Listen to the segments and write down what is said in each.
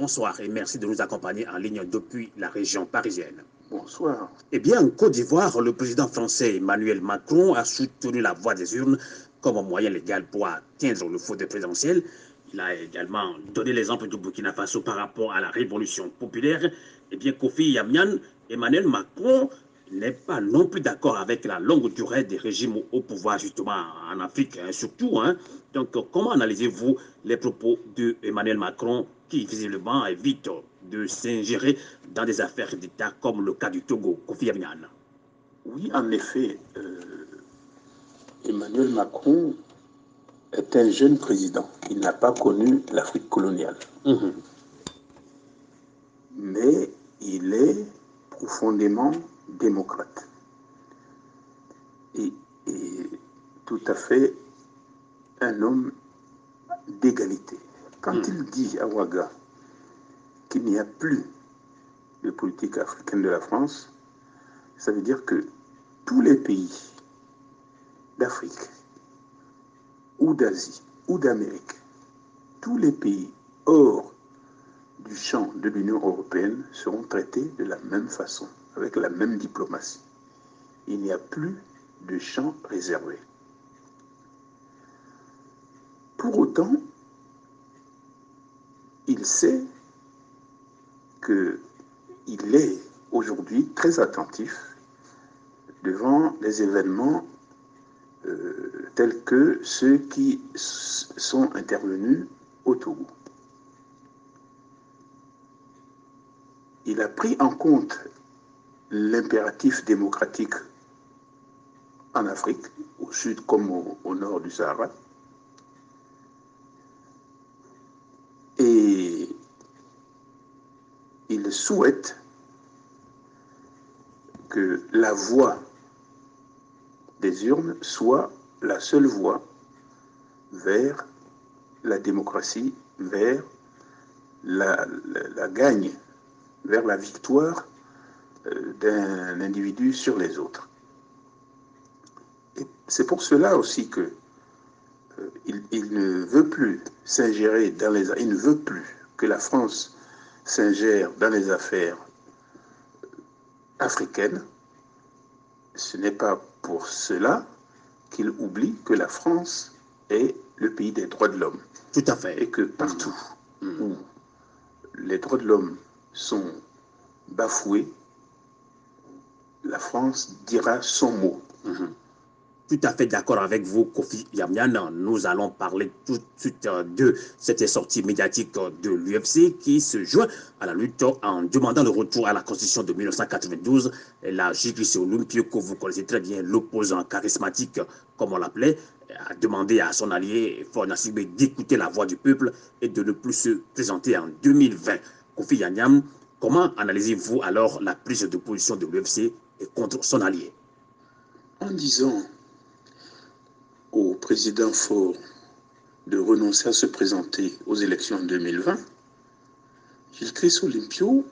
Bonsoir et merci de nous accompagner en ligne depuis la région parisienne. Bonsoir. Eh bien, en Côte d'Ivoire, le président français Emmanuel Macron a soutenu la voie des urnes comme moyen légal pour atteindre le fauteuil présidentiel. Il a également donné l'exemple du Burkina Faso par rapport à la révolution populaire. Eh bien, Kofi Yamian, Emmanuel Macron n'est pas non plus d'accord avec la longue durée des régimes au pouvoir, justement en Afrique, surtout. Donc, comment analysez-vous les propos d'Emmanuel Macron qui, visiblement, évite de s'ingérer dans des affaires d'État comme le cas du Togo, Kofi Yamian? Oui, en effet, Emmanuel Macron est un jeune président. Il n'a pas connu l'Afrique coloniale. Mais il est profondément démocrate. Et tout à fait un homme d'égalité. Quand il dit à Ouaga qu'il n'y a plus de politique africaine de la France, ça veut dire que tous les pays d'Afrique ou d'Asie ou d'Amérique, tous les pays hors du champ de l'Union européenne seront traités de la même façon, avec la même diplomatie. Il n'y a plus de champ réservé. Pour autant, il sait qu'il est aujourd'hui très attentif devant les événements tels que ceux qui sont intervenus au Togo. Il a pris en compte l'impératif démocratique en Afrique, au sud comme au nord du Sahara. Et il souhaite que la voie des urnes soit la seule voie vers la démocratie, vers la gagne, vers la victoire d'un individu sur les autres. Et c'est pour cela aussi que il ne veut plus s'ingérer dans les... Il ne veut plus que la France s'ingère dans les affaires africaines. Ce n'est pas pour cela qu'il oublie que la France est le pays des droits de l'homme. Tout à fait. Et que partout où les droits de l'homme sont bafoués, la France dira son mot. Tout à fait d'accord avec vous, Kofi Yamian. Nous allons parler tout de suite de cette sortie médiatique de l'UFC qui se joint à la lutte en demandant le retour à la Constitution de 1992. La Giglisso Olympio, que vous connaissez très bien, l'opposant charismatique, comme on l'appelait, a demandé à son allié Faure Gnassingbé d'écouter la voix du peuple et de ne plus se présenter en 2020. Kofi Yamian, comment analysez-vous alors la prise de position de l'UFC contre son allié? En disant au président Faure de renoncer à se présenter aux élections en 2020, Giglisso Olympio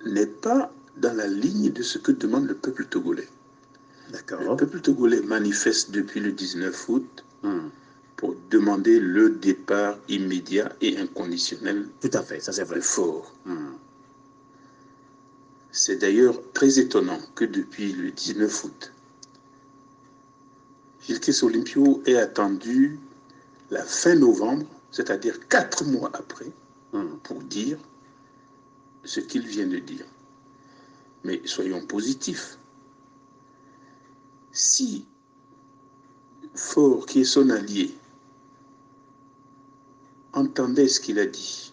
n'est pas dans la ligne de ce que demande le peuple togolais. Le peuple togolais manifeste depuis le 19 août pour demander le départ immédiat et inconditionnel. Tout à fait, ça c'est vrai. De Faure. C'est d'ailleurs très étonnant que depuis le 19 août, Giglisso Olympio ait attendu la fin novembre, c'est-à-dire 4 mois après, pour dire ce qu'il vient de dire. Mais soyons positifs. Si Faure, qui est son allié, entendait ce qu'il a dit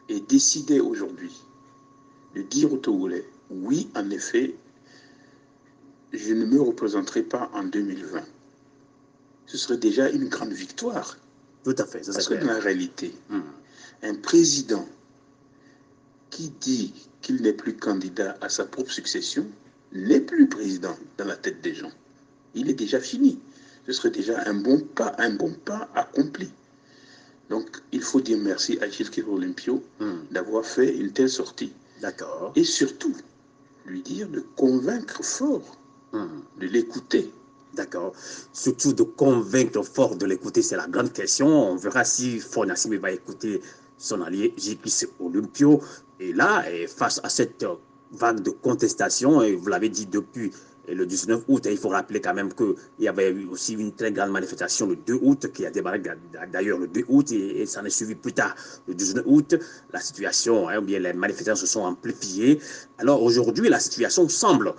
et décidait aujourd'hui de dire aux Togolais, oui, en effet, je ne me représenterai pas en 2020. Ce serait déjà une grande victoire. Tout à fait, ça Parce c'est que clair. dans la réalité, un président qui dit qu'il n'est plus candidat à sa propre succession n'est plus président dans la tête des gens. Il est déjà fini. Ce serait déjà un bon pas accompli. Donc, il faut dire merci à Giglisso Olympio d'avoir fait une telle sortie. D'accord. Et surtout, lui dire de convaincre Faure, de l'écouter. D'accord. Surtout de convaincre Faure de l'écouter, c'est la grande question. On verra si Faure Gnassingbé va écouter son allié JPC Olympio. Et là, face à cette vague de contestation, et vous l'avez dit depuis le 19 août, il faut rappeler quand même qu'il y avait eu aussi une très grande manifestation le 2 août, qui a démarré d'ailleurs le 2 août, et ça en est suivi plus tard le 19 août. La situation, ou bien les manifestations se sont amplifiées. Alors aujourd'hui, la situation semble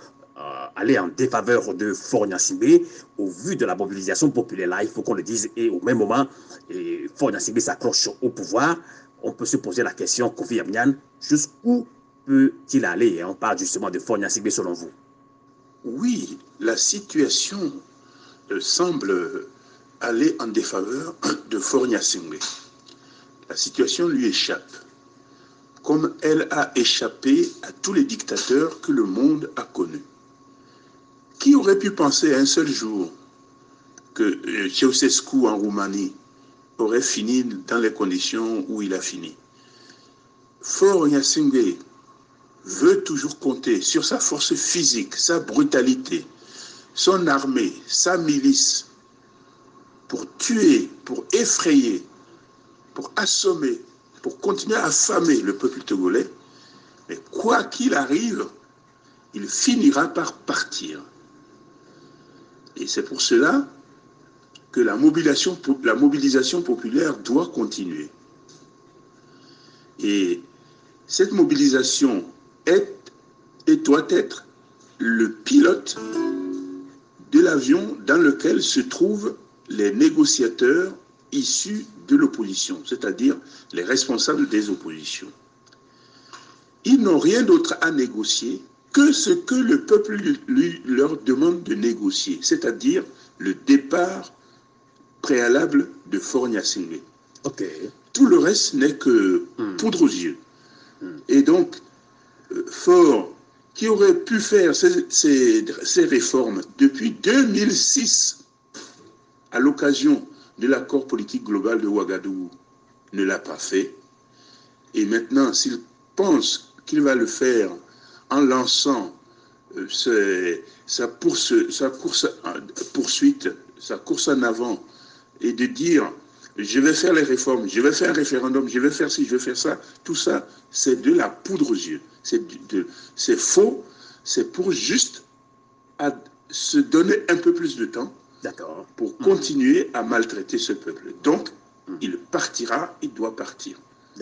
aller en défaveur de Faure Gnassingbé au vu de la mobilisation populaire. Là, il faut qu'on le dise, et au même moment, Faure Gnassingbé s'accroche au pouvoir. On peut se poser la question, Kofi Yamyan, jusqu'où peut-il aller? On parle justement de Faure Gnassingbé selon vous. Oui, la situation semble aller en défaveur de Faure Gnassingbé. La situation lui échappe, comme elle a échappé à tous les dictateurs que le monde a connus. Qui aurait pu penser un seul jour que Ceausescu en Roumanie aurait fini dans les conditions où il a fini? Faure Gnassingbé veut toujours compter sur sa force physique, sa brutalité, son armée, sa milice, pour tuer, pour effrayer, pour assommer, pour continuer à affamer le peuple togolais. Mais quoi qu'il arrive, il finira par partir. Et c'est pour cela que la mobilisation populaire doit continuer. Et cette mobilisation est et doit être le pilote de l'avion dans lequel se trouvent les négociateurs issus de l'opposition, c'est-à-dire les responsables des oppositions. Ils n'ont rien d'autre à négocier que ce que le peuple leur demande de négocier, c'est-à-dire le départ préalable de Faure Gnassingbé. Okay. Tout le reste n'est que poudre aux yeux. Et donc, Faure, qui aurait pu faire ces réformes depuis 2006, à l'occasion de l'accord politique global de Ouagadougou, ne l'a pas fait. Et maintenant, s'il pense qu'il va le faire en lançant sa course en avant, et de dire je vais faire les réformes, je vais faire un référendum, je vais faire ci, je vais faire ça, tout ça, c'est de la poudre aux yeux. C'est faux, c'est pour juste se donner un peu plus de temps pour continuer à maltraiter ce peuple. Donc, il partira, il doit partir.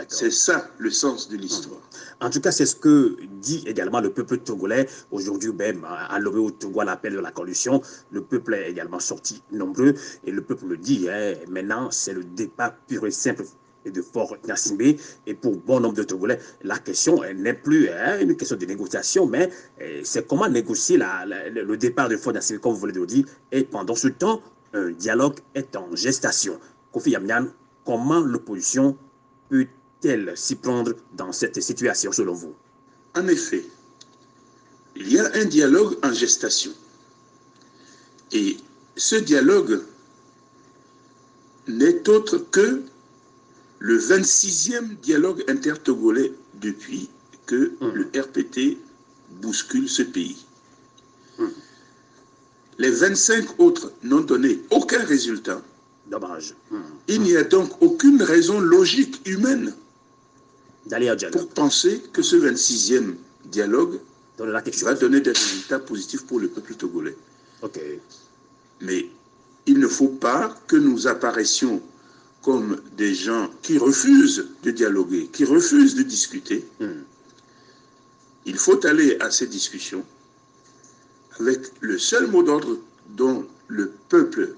C'est ça le sens de l'histoire. En tout cas, c'est ce que dit également le peuple togolais. Aujourd'hui même, à l'Orée au Togo, à l'appel de la coalition, le peuple est également sorti nombreux. Et le peuple le dit, maintenant, c'est le départ pur et simple de Faure Gnassingbé. Et pour bon nombre de Togolais, la question n'est plus une question de négociation, mais c'est comment négocier le départ de Faure Gnassingbé, comme vous voulez le dire. Et pendant ce temps, un dialogue est en gestation. Kofi Yamyan, comment l'opposition peut-elle s'y prendre dans cette situation selon vous? En effet, il y a un dialogue en gestation. Et ce dialogue n'est autre que le 26e dialogue intertogolais depuis que le RPT bouscule ce pays. Les 25 autres n'ont donné aucun résultat. Dommage. Il n'y a donc aucune raison logique humaine pour penser que ce 26e dialogue va donner des résultats positifs pour le peuple togolais. Mais il ne faut pas que nous apparaissions comme des gens qui refusent de dialoguer, qui refusent de discuter. Il faut aller à ces discussions avec le seul mot d'ordre dont le peuple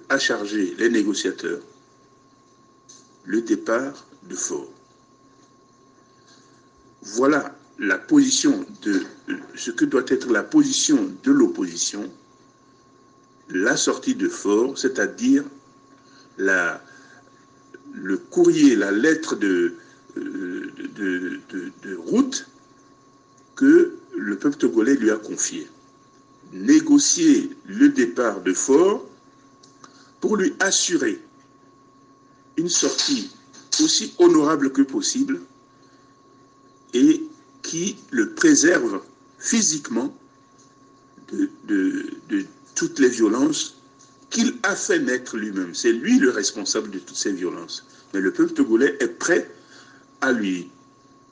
a chargé les négociateurs, le départ de Faure. Voilà la position de ce que doit être la position de l'opposition, la sortie de Faure, c'est-à-dire le courrier, la lettre de route que le peuple togolais lui a confiée. Négocier le départ de Faure pour lui assurer une sortie aussi honorable que possible et qui le préserve physiquement de toutes les violences qu'il a fait naître lui-même. C'est lui le responsable de toutes ces violences. Mais le peuple togolais est prêt à lui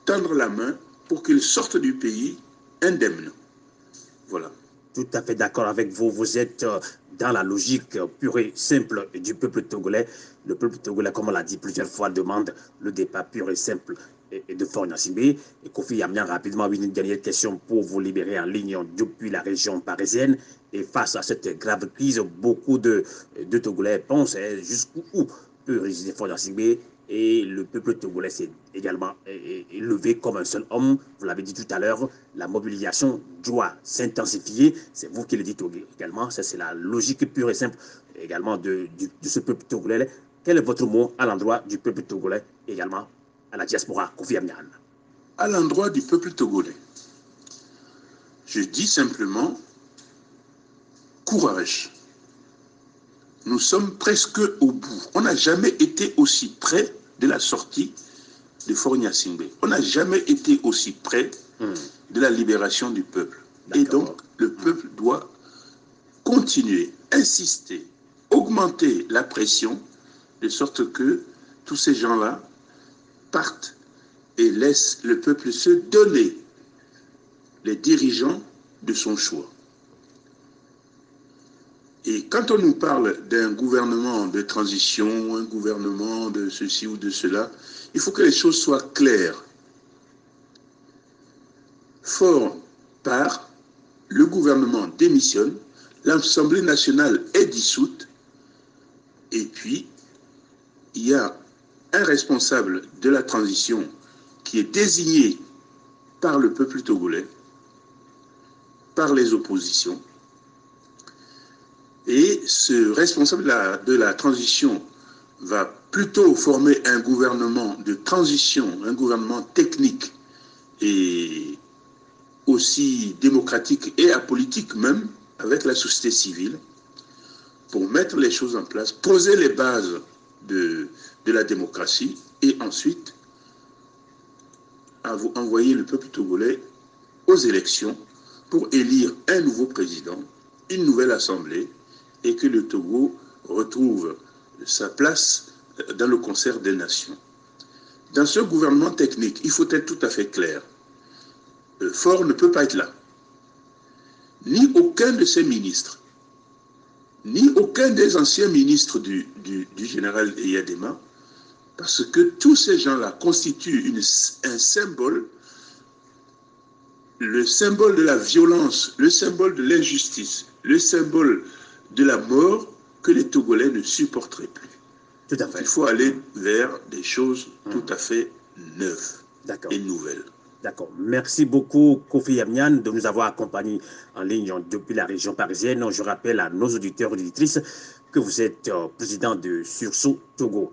tendre la main pour qu'il sorte du pays indemne. Voilà. Tout à fait d'accord avec vous. Vous êtes dans la logique pure et simple du peuple togolais. Le peuple togolais, comme on l'a dit plusieurs fois, demande le départ pur et simple de Faure Gnassingbé. Et Kofi Yamyan, rapidement, une dernière question pour vous libérer en ligne depuis la région parisienne. Et face à cette grave crise, beaucoup de Togolais pensent jusqu'où peut résister Faure Gnassingbé. Et le peuple togolais s'est également levé comme un seul homme. Vous l'avez dit tout à l'heure, la mobilisation doit s'intensifier. C'est vous qui le dites également. Ça, c'est la logique pure et simple également de ce peuple togolais. Quel est votre mot à l'endroit du peuple togolais également à la diaspora, Kofi Yamyan? À l'endroit du peuple togolais, je dis simplement courage. Nous sommes presque au bout. On n'a jamais été aussi près de la sortie de Faure Gnassingbé. On n'a jamais été aussi près de la libération du peuple. Et donc, le peuple doit continuer, insister, augmenter la pression, de sorte que tous ces gens-là partent et laissent le peuple se donner les dirigeants de son choix. Et quand on nous parle d'un gouvernement de transition, un gouvernement de ceci ou de cela, il faut que les choses soient claires. Faure part, le gouvernement démissionne, l'Assemblée nationale est dissoute, et puis il y a un responsable de la transition qui est désigné par le peuple togolais, par les oppositions, et ce responsable de la transition va plutôt former un gouvernement de transition, un gouvernement technique et aussi démocratique et apolitique même, avec la société civile, pour mettre les choses en place, poser les bases de la démocratie et ensuite envoyer le peuple togolais aux élections pour élire un nouveau président, une nouvelle assemblée, et que le Togo retrouve sa place dans le concert des nations. Dans ce gouvernement technique, il faut être tout à fait clair. Faure ne peut pas être là. Ni aucun de ses ministres, ni aucun des anciens ministres du général Eyadema, parce que tous ces gens-là constituent un symbole, le symbole de la violence, le symbole de l'injustice, le symbole de la mort que les Togolais ne supporteraient plus. Tout à fait. Il faut aller vers des choses tout à fait neuves et nouvelles. D'accord. Merci beaucoup, Kofi Yamyan, de nous avoir accompagnés en ligne depuis la région parisienne. Je rappelle à nos auditeurs et auditrices que vous êtes président de Sursaut Togo.